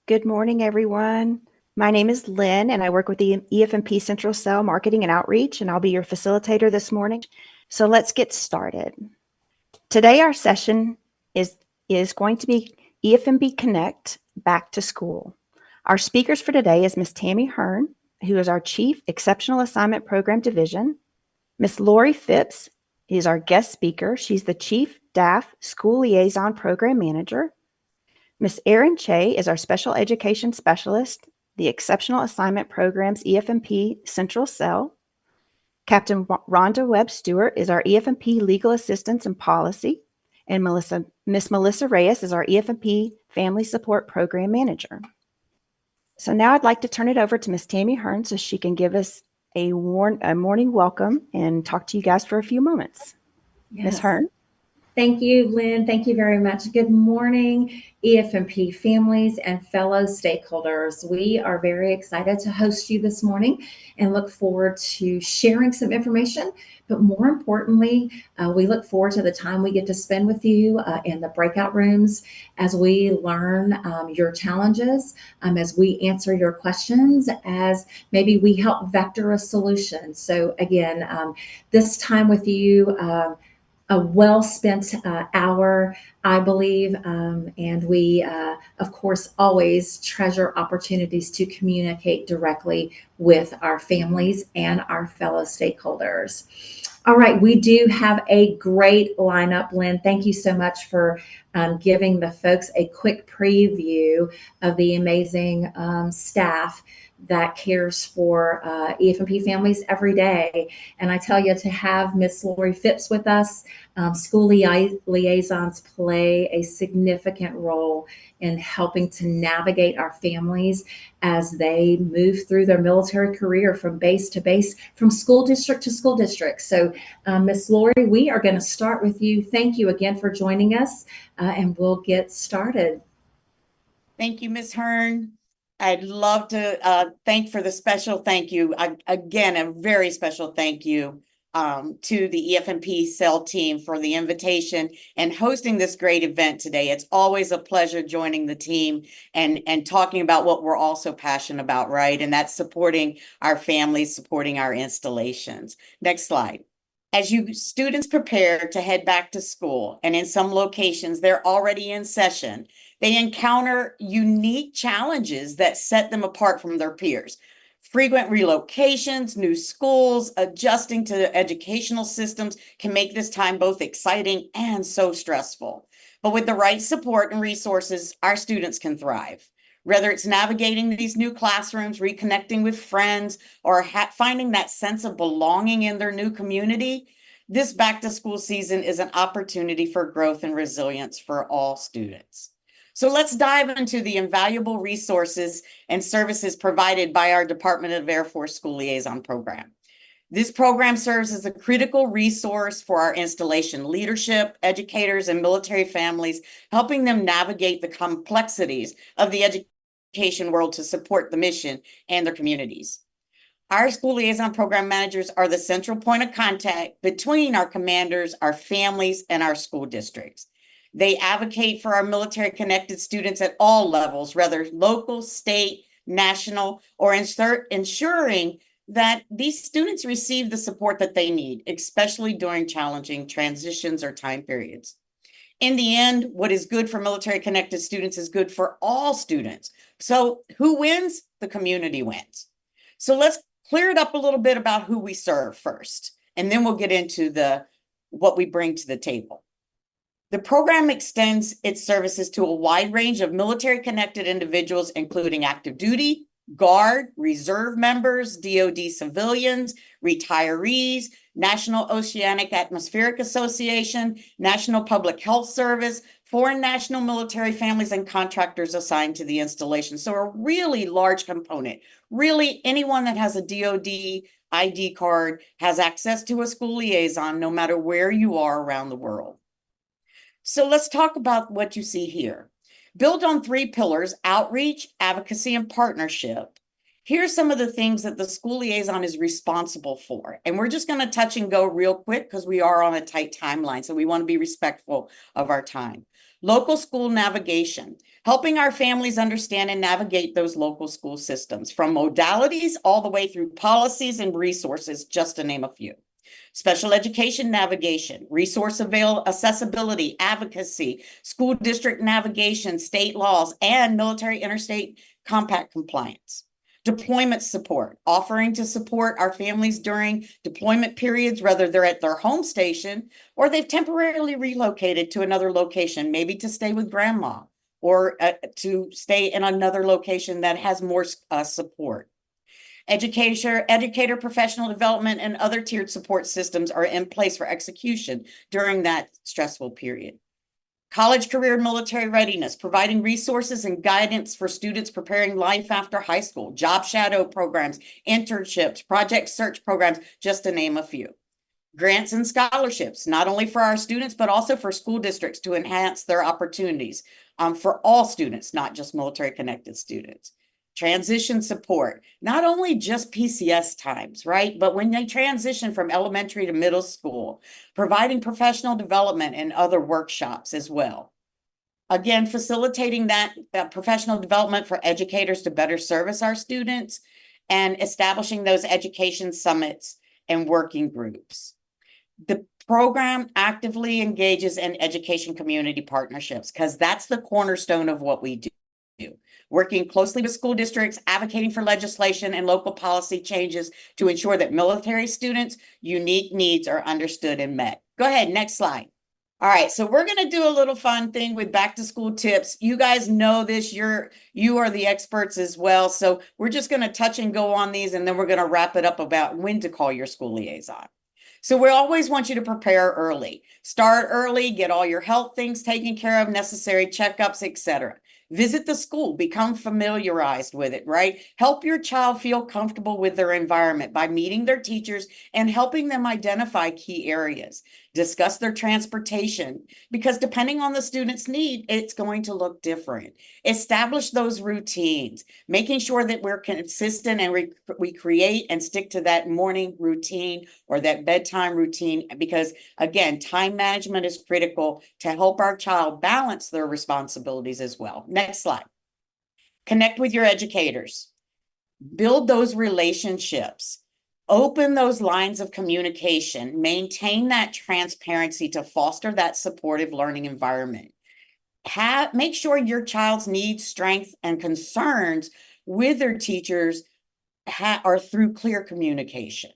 Good morning, everyone. My name is Lynn, and I work with the EFMP Central Cell Marketing and Outreach, and I'll be your facilitator this morning. So let's get started. Today, our session is going to be EFMP Connect Back to School. Our speakers for today is Ms. Tammy Hearn, who is our Chief Exceptional Assignment Program Division. Ms. Lori Phipps is our guest speaker. She's the Chief DAF School Liaison Program Manager. Ms. Erin Che is our Special Education Specialist, the Exceptional Assignment Programs EFMP Central Cell. Captain Rhonda Webb Stewart is our EFMP Legal Assistance and Policy. And Ms. Melissa Reyes is our EFMP Family Support Program Manager. So now I'd like to turn it over to Ms. Tammy Hearn so she can give us a morning welcome and talk to you guys for a few moments. Yes. Ms. Hearn. Thank you, Lynn. Thank you very much. Good morning, EFMP families and fellow stakeholders. We are very excited to host you this morning and look forward to sharing some information. But more importantly, we look forward to the time we get to spend with you in the breakout rooms as we learn your challenges, as we answer your questions, as maybe we help vector a solution. So again, this time with you, a well-spent hour, I believe, and we, of course, always treasure opportunities to communicate directly with our families and our fellow stakeholders. All right, we do have a great lineup, Lynn. Thank you so much for giving the folks a quick preview of the amazing staff that cares for EFMP families every day. And I tell you, to have Miss Lori Phipps with us, school liaisons play a significant role in helping to navigate our families as they move through their military career from base to base, from school district to school district. So Miss Lori, we are going to start with you. Thank you again for joining us, and we'll get started. Thank you, Ms. Hearn. I'd love to thank for the special thank you. Again, a very special thank you to the EFMP Cell team for the invitation and hosting this great event today. It's always a pleasure joining the team and talking about what we're also passionate about, right? And that's supporting our families, supporting our installations. Next slide. As you students prepare to head back to school, and in some locations, they're already in session, they encounter unique challenges that set them apart from their peers. Frequent relocations, new schools, adjusting to educational systems can make this time both exciting and so stressful. But with the right support and resources, our students can thrive. Whether it's navigating these new classrooms, reconnecting with friends, or finding that sense of belonging in their new community, this back to school season is an opportunity for growth and resilience for all students. So let's dive into the invaluable resources and services provided by our Department of Air Force School Liaison Program. This program serves as a critical resource for our installation leadership, educators, and military families, helping them navigate the complexities of the education world to support the mission and their communities. Our school liaison program managers are the central point of contact between our commanders, our families, and our school districts. They advocate for our military connected students at all levels, whether local, state, national, or ensuring that these students receive the support that they need, especially during challenging transitions or time periods. In the end, what is good for military connected students is good for all students. So who wins? The community wins. So let's clear it up a little bit about who we serve first, and then we'll get into what we bring to the table. The program extends its services to a wide range of military-connected individuals, including active duty, Guard, reserve members, DoD civilians, retirees, National Oceanic Atmospheric Association, National Public Health Service, foreign national military families, and contractors assigned to the installation. So a really large component. Really, anyone that has a DoD ID card has access to a school liaison, no matter where you are around the world. So let's talk about what you see here. Built on 3 pillars: outreach, advocacy, and partnership. Here's some of the things that the school liaison is responsible for. And we're just going to touch and go real quick because we are on a tight timeline. So we want to be respectful of our time. Local school navigation, helping our families understand and navigate those local school systems, from modalities all the way through policies and resources, just to name a few. Special education navigation, resource accessibility, advocacy, school district navigation, state laws, and military interstate compact compliance. Deployment support, offering to support our families during deployment periods, whether they're at their home station or they've temporarily relocated to another location, maybe to stay with grandma or to stay in another location that has more support. Educator professional development and other tiered support systems are in place for execution during that stressful period. College, career, and military readiness, providing resources and guidance for students preparing life after high school, job shadow programs, internships, project search programs, just to name a few. Grants and scholarships, not only for our students, but also for school districts to enhance their opportunities for all students, not just military connected students. Transition support, not only just PCS times, right? But when they transition from elementary to middle school, providing professional development and other workshops as well. Again, facilitating that professional development for educators to better service our students and establishing those education summits and working groups. The program actively engages in education community partnerships because that's the cornerstone of what we do. Working closely with school districts, advocating for legislation and local policy changes to ensure that military students' unique needs are understood and met. Go ahead, next slide. All right, so we're going to do a little fun thing with back to school tips. You guys know this, you are the experts as well. So we're just going to touch and go on these, and then we're going to wrap it up about when to call your school liaison. So we always want you to prepare early. Start early, get all your health things taken care of, necessary checkups, etc. Visit the school, become familiarized with it, right? Help your child feel comfortable with their environment by meeting their teachers and helping them identify key areas. Discuss their transportation, because depending on the student's need, it's going to look different. Establish those routines, making sure that we're consistent and we create and stick to that morning routine or that bedtime routine, because again, time management is critical to help our child balance their responsibilities as well. Next slide. Connect with your educators. Build those relationships. Open those lines of communication. Maintain that transparency to foster that supportive learning environment. Make sure your child's needs, strengths, and concerns with their teachers are through clear communication.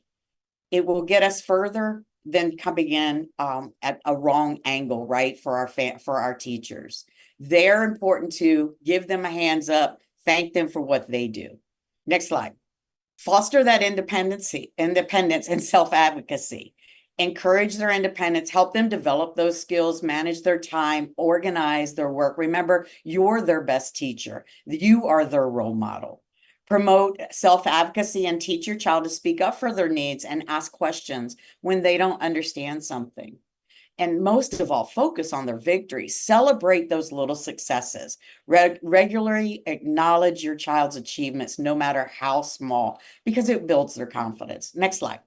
It will get us further than coming in at a wrong angle, right, for our teachers. They're important to give them a hands up, thank them for what they do. Next slide. Foster that independence and self-advocacy. Encourage their independence, help them develop those skills, manage their time, organize their work. Remember, you're their best teacher. You are their role model. Promote self-advocacy and teach your child to speak up for their needs and ask questions when they don't understand something. And most of all, focus on their victories. Celebrate those little successes. Regularly acknowledge your child's achievements, no matter how small, because it builds their confidence. Next slide.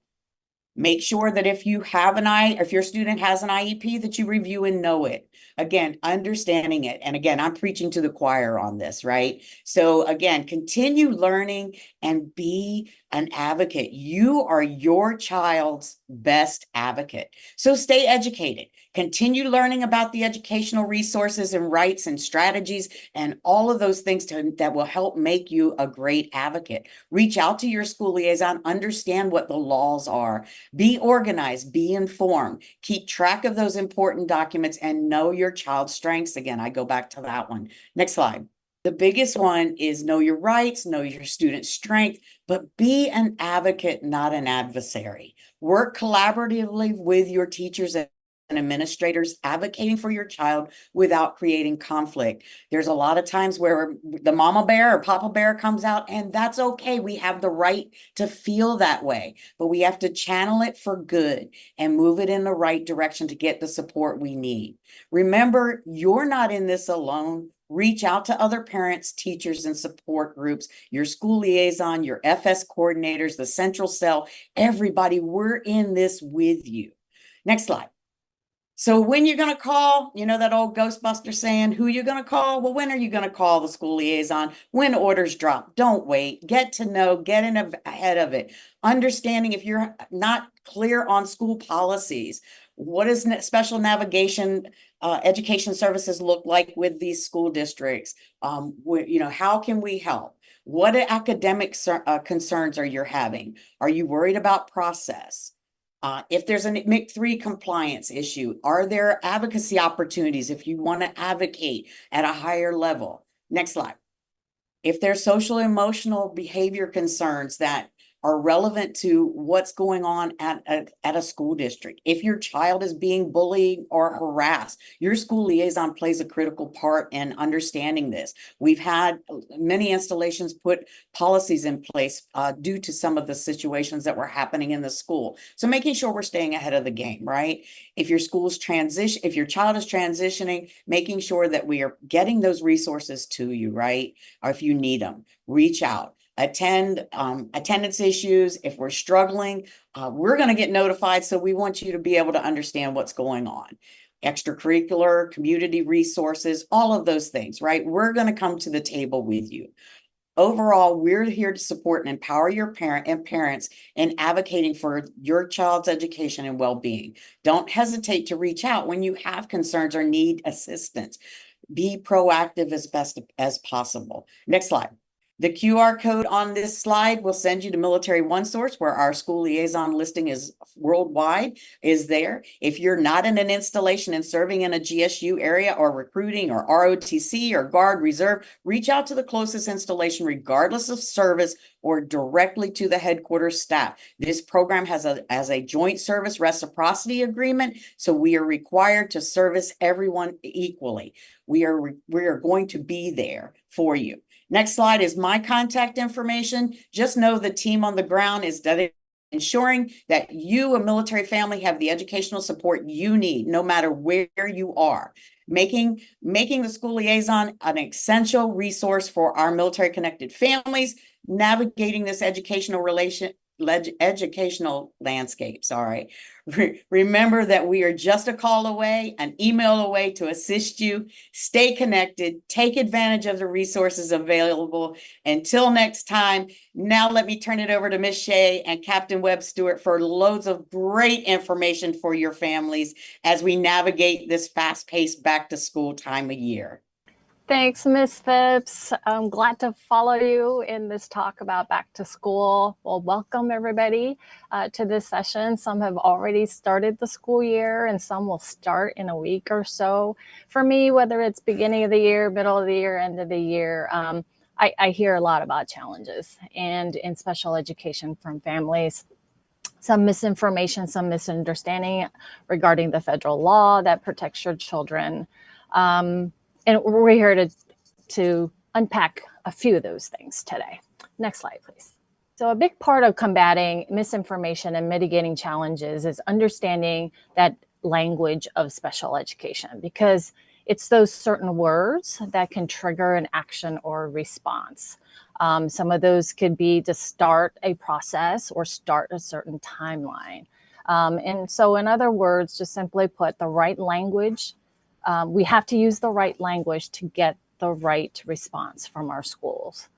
Make sure that if your student has an IEP, that you review and know it. Again, understanding it. And again, I'm preaching to the choir on this, right? So again, continue learning and be an advocate. You are your child's best advocate. So stay educated. Continue learning about the educational resources and rights and strategies and all of those things that will help make you a great advocate. Reach out to your school liaison, understand what the laws are. Be organized, be informed, keep track of those important documents, and know your child's strengths. Again, I go back to that one. Next slide. The biggest one is know your rights, know your student's strength, but be an advocate, not an adversary. Work collaboratively with your teachers and administrators, advocating for your child without creating conflict. There's a lot of times where the mama bear or papa bear comes out, and that's okay. We have the right to feel that way, but we have to channel it for good and move it in the right direction to get the support we need. Remember, you're not in this alone. Reach out to other parents, teachers, and support groups, your school liaison, your FS coordinators, the central cell, everybody. We're in this with you. Next slide. So when you're going to call, you know that old Ghostbuster saying, who you going to call? Well, when are you going to call the school liaison? When orders drop. Don't wait. Get to know, get in ahead of it. Understanding if you're not clear on school policies, what does special navigation education services look like with these school districts? How can we help? What academic concerns are you having? Are you worried about process? If there's an MIC3 compliance issue, are there advocacy opportunities if you want to advocate at a higher level? Next slide. If there's social emotional behavior concerns that are relevant to what's going on at a school district. If your child is being bullied or harassed, your school liaison plays a critical part in understanding this. We've had many installations put policies in place due to some of the situations that were happening in the school. So making sure we're staying ahead of the game, right? If your if your child is transitioning, making sure that we are getting those resources to you, right? Or if you need them, reach out. Attendance issues. If we're struggling, we're going to get notified. So we want you to be able to understand what's going on. Extracurricular, community resources, all of those things, right? We're going to come to the table with you. Overall, we're here to support and empower your parents in advocating for your child's education and well-being. Don't hesitate to reach out when you have concerns or need assistance. Be proactive as best as possible. Next slide. The QR code on this slide will send you to Military OneSource, where our school liaison listing is worldwide, is there. If you're not in an installation and serving in a GSU area or recruiting or ROTC or Guard Reserve, reach out to the closest installation regardless of service or directly to the headquarters staff. This program has a joint service reciprocity agreement, so we are required to service everyone equally. We are going to be there for you. Next slide is my contact information. Just know the team on the ground is dedicated to ensuring that you, a military family, have the educational support you need, no matter where you are. Making the school liaison an essential resource for our military connected families, navigating this educational landscape. Remember that we are just a call away, an email away to assist you. Stay connected, take advantage of the resources available. Until next time, now let me turn it over to Ms. Shea and Captain Webb Stewart for loads of great information for your families as we navigate this fast-paced back to school time of year. Thanks, Ms. Phipps. I'm glad to follow you in this talk about back to school. Well, welcome everybody to this session. Some have already started the school year and some will start in a week or so. For me, whether it's beginning of the year, middle of the year, end of the year, I hear a lot about challenges and in special education from families. Some misinformation, some misunderstanding regarding the federal law that protects your children. And we're here to unpack a few of those things today. Next slide, please. So a big part of combating misinformation and mitigating challenges is understanding that language of special education, because it's those certain words that can trigger an action or response. Some of those could be to start a process or start a certain timeline. And so in other words, just simply put, the right language, we have to use the right language to get the right response from our schools.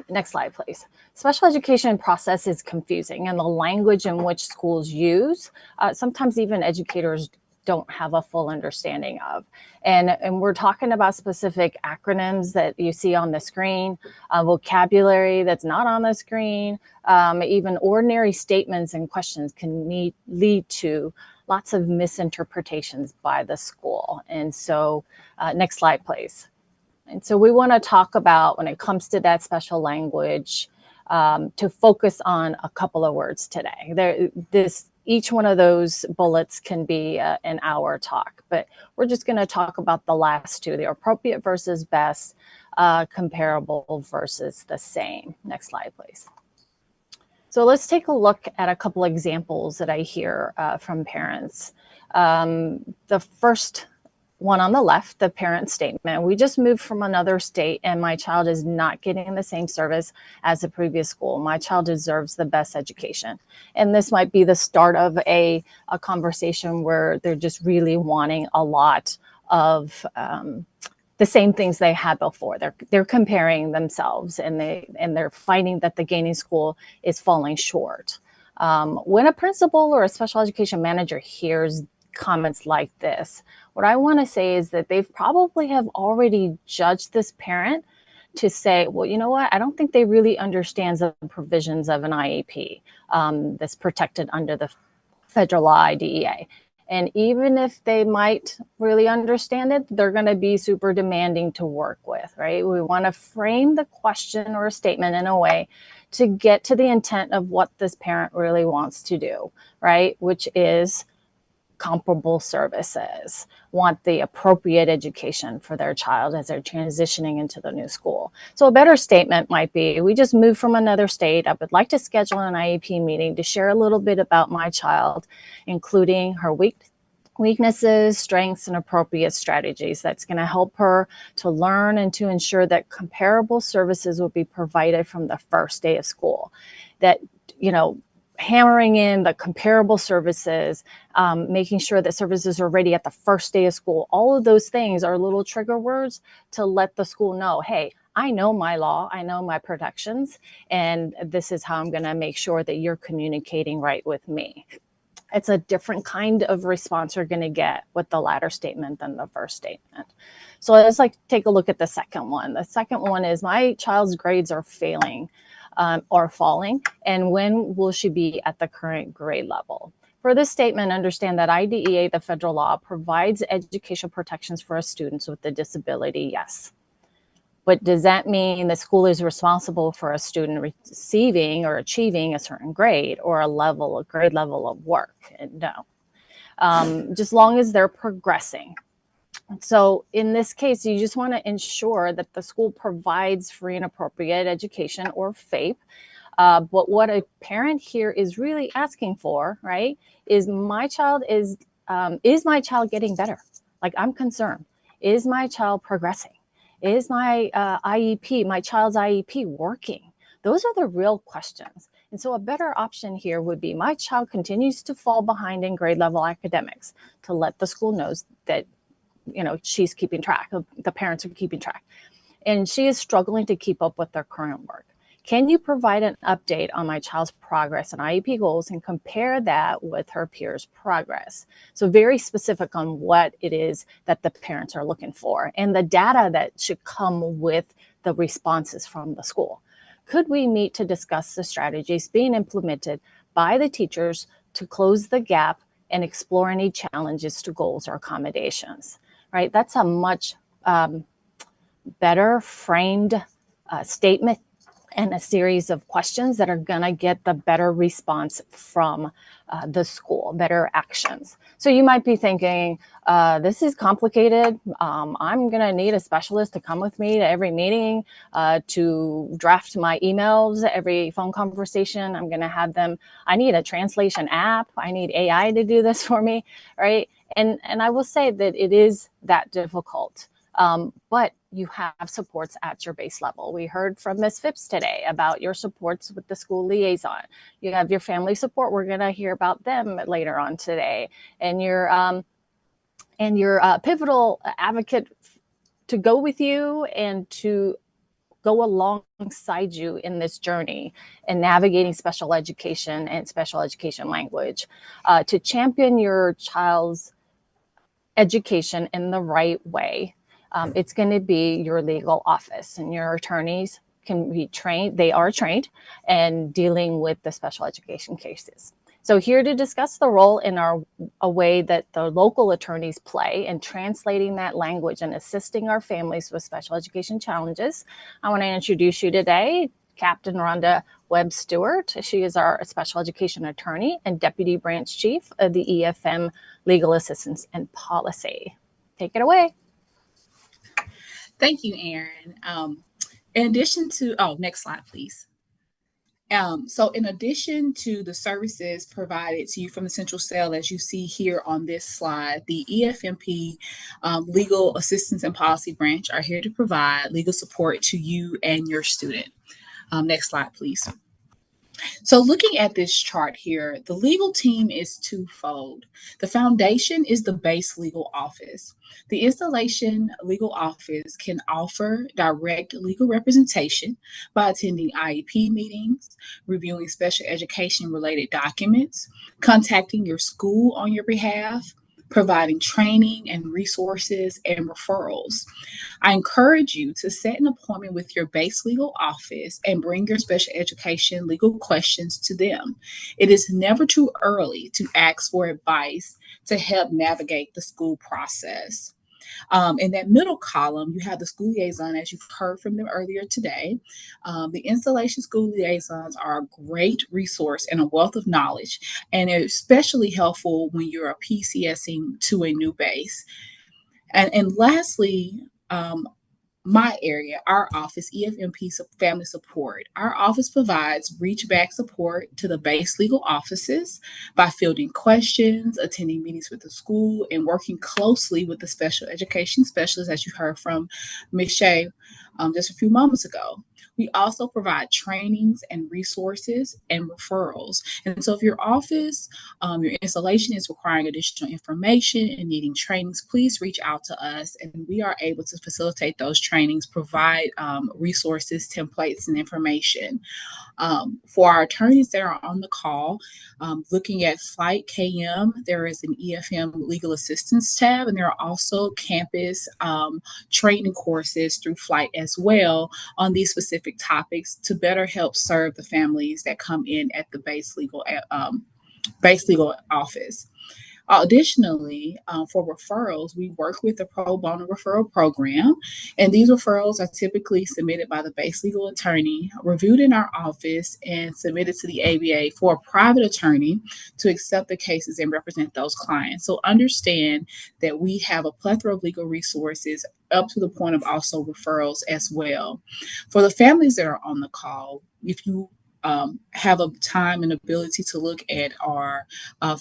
Next slide, please. Special education process is confusing, and the language in which schools use, sometimes even educators don't have a full understanding of. And we're talking about specific acronyms that you see on the screen, vocabulary that's not on the screen, even ordinary statements and questions can lead to lots of misinterpretations by the school. And so next slide, please. And so we want to talk about, when it comes to that special language, to focus on a couple of words today. Each one of those bullets can be an hour talk, but we're just going to talk about the last two, the appropriate versus best, comparable versus the same. Next slide, please. So let's take a look at a couple examples that I hear from parents. The first one on the left, the parent statement. We just moved from another state and my child is not getting the same service as the previous school. My child deserves the best education. And this might be the start of a conversation where they're just really wanting a lot of the same things they had before. They're comparing themselves and they're finding that the gaining school is falling short. When a principal or a special education manager hears comments like this, what I want to say is that they've probably have already judged this parent to say, well, you know what, I don't think they really understand the provisions of an IEP that's protected under the federal law IDEA. And even if they might really understand it, they're going to be super demanding to work with, right? We want to frame the question or a statement in a way to get to the intent of what this parent really wants to do, right? Which is comparable services, want the appropriate education for their child as they're transitioning into the new school. So a better statement might be, we just moved from another state. I would like to schedule an IEP meeting to share a little bit about my child, including her weaknesses, strengths, and appropriate strategies that's going to help her to learn and to ensure that comparable services will be provided from the first day of school. That, hammering in the comparable services, making sure that services are ready at the first day of school. All of those things are little trigger words to let the school know, hey, I know my law, I know my protections, and this is how I'm going to make sure that you're communicating right with me. It's a different kind of response you're going to get with the latter statement than the first statement. So let's take a look at the second one. The second one is, my child's grades are failing or falling, and when will she be at the current grade level? For this statement, understand that IDEA, the federal law, provides educational protections for students with a disability, yes. But does that mean the school is responsible for a student receiving or achieving a certain grade or a grade level of work? No. Just as long as they're progressing. So in this case, you just want to ensure that the school provides free and appropriate education, or FAPE. But what a parent here is really asking for, right, is my child getting better? Like, I'm concerned. Is my child progressing? Is my my child's IEP working? Those are the real questions. And so a better option here would be, my child continues to fall behind in grade level academics, to let the school know that she's keeping track, the parents are keeping track, and she is struggling to keep up with their current work. Can you provide an update on my child's progress and IEP goals and compare that with her peers' progress? So very specific on what it is that the parents are looking for and the data that should come with the responses from the school. Could we meet to discuss the strategies being implemented by the teachers to close the gap and explore any challenges to goals or accommodations? Right? That's a much better framed statement and a series of questions that are going to get the better response from the school, better actions. So you might be thinking, this is complicated. I'm going to need a specialist to come with me to every meeting, to draft my emails, every phone conversation. I'm going to have them. I need a translation app. I need AI to do this for me, right? And I will say that it is that difficult. But you have supports at your base level. We heard from Ms. Phipps today about your supports with the school liaison. You have your family support. We're going to hear about them later on today. And your pivotal advocate to go with you and to go alongside you in this journey and navigating special education and special education language, to champion your child's education in the right way. It's going to be your legal office, and your attorneys can be trained. They are trained in dealing with the special education cases. So here to discuss the role in a way that the local attorneys play in translating that language and assisting our families with special education challenges, I want to introduce you today, Captain Rhonda Webb Stewart. She is our special education attorney and deputy branch chief of the EFM Legal Assistance and Policy. Take it away. Thank you, Erin. In addition to, next slide, please. So in addition to the services provided to you from the Central Cell, as you see here on this slide, the EFMP Legal Assistance and Policy Branch are here to provide legal support to you and your student. Next slide, please. So looking at this chart here, the legal team is twofold. The foundation is the base legal office. The installation legal office can offer direct legal representation by attending IEP meetings, reviewing special education related documents, contacting your school on your behalf, providing training and resources and referrals. I encourage you to set an appointment with your base legal office and bring your special education legal questions to them. It is never too early to ask for advice to help navigate the school process. In that middle column, you have the school liaison, as you've heard from them earlier today. The installation school liaisons are a great resource and a wealth of knowledge, and they're especially helpful when you're PCSing to a new base. And lastly, my area, our office, EFMP Family Support. Our office provides reach back support to the base legal offices by fielding questions, attending meetings with the school, and working closely with the special education specialists, as you heard from Ms. Shea just a few moments ago. We also provide trainings and resources and referrals. And so if your office, your installation is requiring additional information and needing trainings, please reach out to us and we are able to facilitate those trainings, provide resources, templates, and information. For our attorneys that are on the call, looking at Flight KM, there is an EFM Legal Assistance tab, and there are also campus training courses through Flight as well on these specific topics to better help serve the families that come in at the base legal office. Additionally, for referrals, we work with the pro bono referral program, and these referrals are typically submitted by the base legal attorney, reviewed in our office, and submitted to the ABA for a private attorney to accept the cases and represent those clients. So understand that we have a plethora of legal resources up to the point of also referrals as well. For the families that are on the call, if you have a time and ability to look at our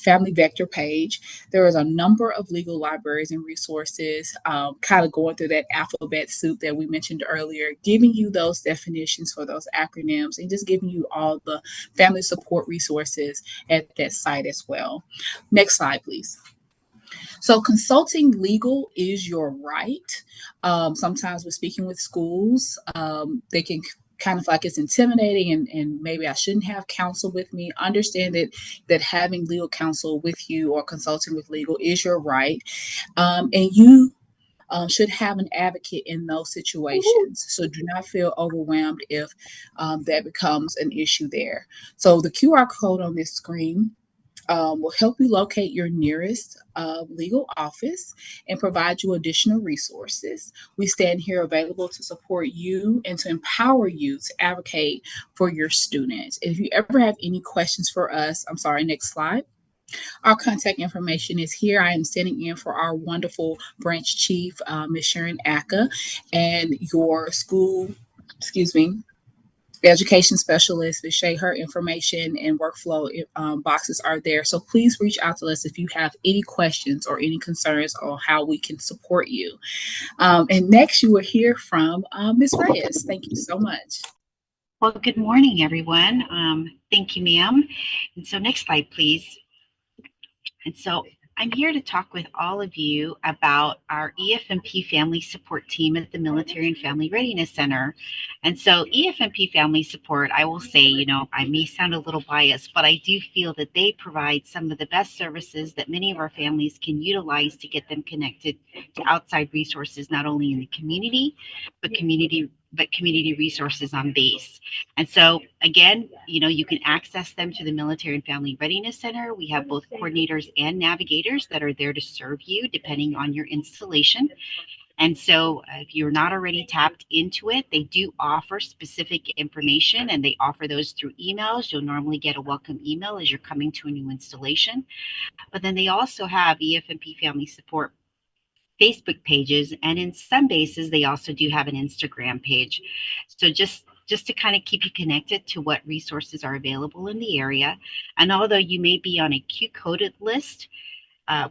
Family Vector page. There is a number of legal libraries and resources kind of going through that alphabet soup that we mentioned earlier, giving you those definitions for those acronyms and just giving you all the family support resources at that site as well. Next slide, please. So consulting legal is your right. Sometimes we're speaking with schools, they can kind of like it's intimidating and maybe I shouldn't have counsel with me. Understand that having legal counsel with you or consulting with legal is your right. And you should have an advocate in those situations. So do not feel overwhelmed if that becomes an issue there. So the QR code on this screen will help you locate your nearest legal office and provide you additional resources. We stand here available to support you and to empower you to advocate for your students. If you ever have any questions for us, next slide. Our contact information is here. I am standing in for our wonderful branch chief, Ms. Sharon Aka, and your school, education specialist, Ms. Shea, her information and workflow boxes are there. So please reach out to us if you have any questions or any concerns on how we can support you. And next, you will hear from Ms. Reyes. Thank you so much. Well, good morning, everyone. Thank you, ma'am. And so next slide, please. And so I'm here to talk with all of you about our EFMP Family Support Team at the Military and Family Readiness Center. And so EFMP Family Support, I will say, I may sound a little biased, but I do feel that they provide some of the best services that many of our families can utilize to get them connected to outside resources, not only in the community, but community resources on base. And so again, you can access them to the Military and Family Readiness Center. We have both coordinators and navigators that are there to serve you depending on your installation. And so if you're not already tapped into it, they do offer specific information and they offer those through emails. You'll normally get a welcome email as you're coming to a new installation. But then they also have EFMP Family Support Facebook pages, and in some bases they also do have an Instagram page. So just just to kind of keep you connected to what resources are available in the area. And although you may be on a Q-coded list,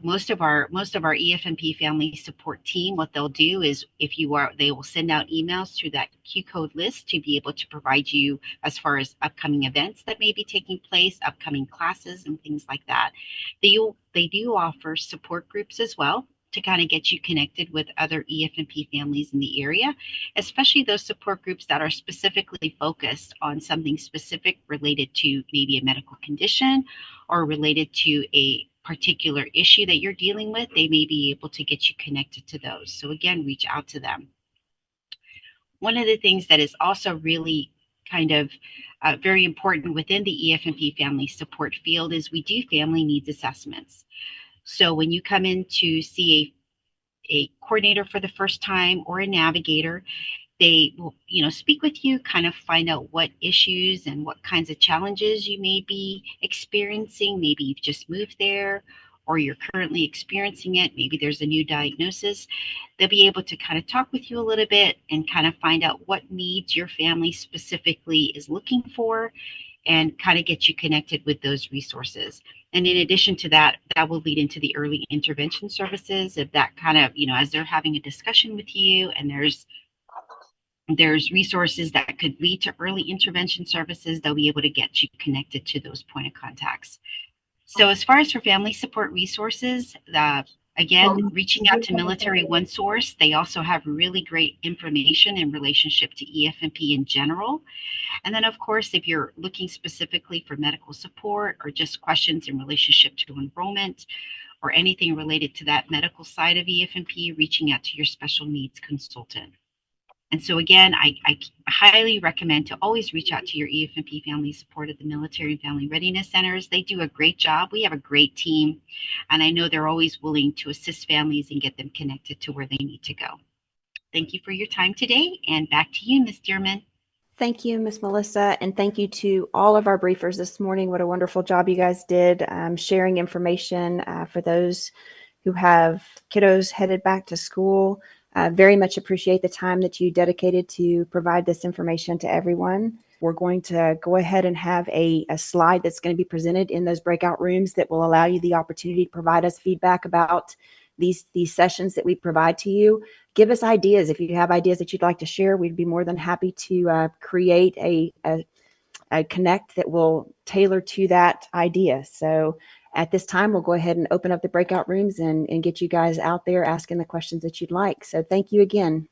most of our EFMP family support team, what they'll do is they will send out emails through that Q code list to be able to provide you as far as upcoming events that may be taking place, upcoming classes and things like that. They do offer support groups as well to kind of get you connected with other EFMP families in the area, especially those support groups that are specifically focused on something specific related to maybe a medical condition or related to a particular issue that you're dealing with. They may be able to get you connected to those. So again, reach out to them. One of the things that is also really kind of very important within the EFMP family support field is we do family needs assessments. So when you come in to see a coordinator for the first time or a navigator, they will, speak with you, kind of find out what issues and what kinds of challenges you may be experiencing. Maybe you've just moved there or you're currently experiencing it. Maybe there's a new diagnosis. They'll be able to kind of talk with you a little bit and kind of find out what needs your family specifically is looking for and kind of get you connected with those resources. And in addition to that, that will lead into the early intervention services. If that kind of, as they're having a discussion with you and there's resources that could lead to early intervention services, they'll be able to get you connected to those point of contacts. So as far as for family support resources, again, reaching out to Military One Source, they also have really great information in relationship to EFMP in general. And then, of course, if you're looking specifically for medical support or just questions in relationship to enrollment or anything related to that medical side of EFMP, reaching out to your special needs consultant. And so again, I highly recommend to always reach out to your EFMP family support at the Military and Family Readiness Centers. They do a great job. We have a great team, and I know they're always willing to assist families and get them connected to where they need to go. Thank you for your time today, and back to you, Ms. Dearman. Thank you, Ms. Melissa, and thank you to all of our briefers this morning. What a wonderful job you guys did sharing information for those who have kiddos headed back to school. Very much appreciate the time that you dedicated to provide this information to everyone. We're going to go ahead and have a slide that's going to be presented in those breakout rooms that will allow you the opportunity to provide us feedback about these sessions that we provide to you. Give us ideas. If you have ideas that you'd like to share, we'd be more than happy to create a connect that will tailor to that idea. So at this time, we'll go ahead and open up the breakout rooms and get you guys out there asking the questions that you'd like. So thank you again.